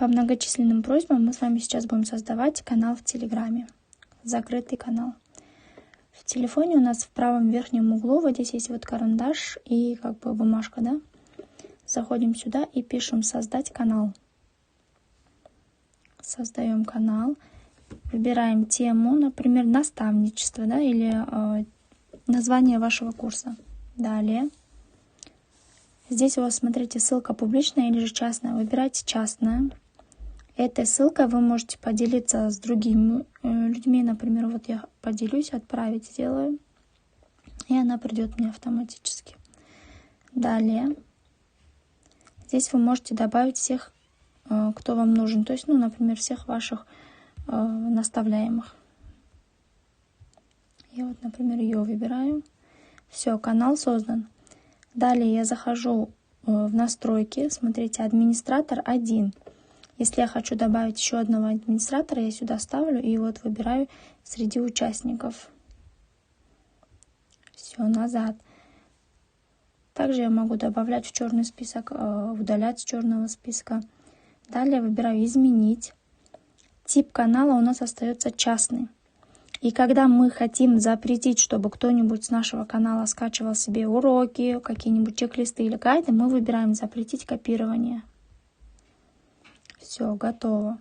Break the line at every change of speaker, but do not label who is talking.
По многочисленным просьбам мы с вами сейчас будем создавать канал в Телеграме. Закрытый канал. В телефоне у нас в правом верхнем углу вот здесь есть вот карандаш и как бы бумажка, да? Заходим сюда и пишем «Создать канал». Создаем канал. Выбираем тему, например, наставничество, да, или название вашего курса. Далее. Здесь у вас, смотрите, ссылка публичная или же частная. Выбирайте частная. Этой ссылкой вы можете поделиться с другими людьми. Например, вот я поделюсь, отправить сделаю. И она придет мне автоматически. Далее. Здесь вы можете добавить всех, кто вам нужен. То есть, ну, например, всех ваших наставляемых. Я вот, например, ее выбираю. Все, канал создан. Далее я захожу в настройки. Смотрите, администратор 1. Если я хочу добавить еще одного администратора, я сюда ставлю и вот выбираю среди участников. Все, назад. Также я могу добавлять в черный список, удалять с черного списка. Далее выбираю «Изменить». Тип канала у нас остается частный. И когда мы хотим запретить, чтобы кто-нибудь с нашего канала скачивал себе уроки, какие-нибудь чек-листы или гайды, мы выбираем «Запретить копирование». Все, готово.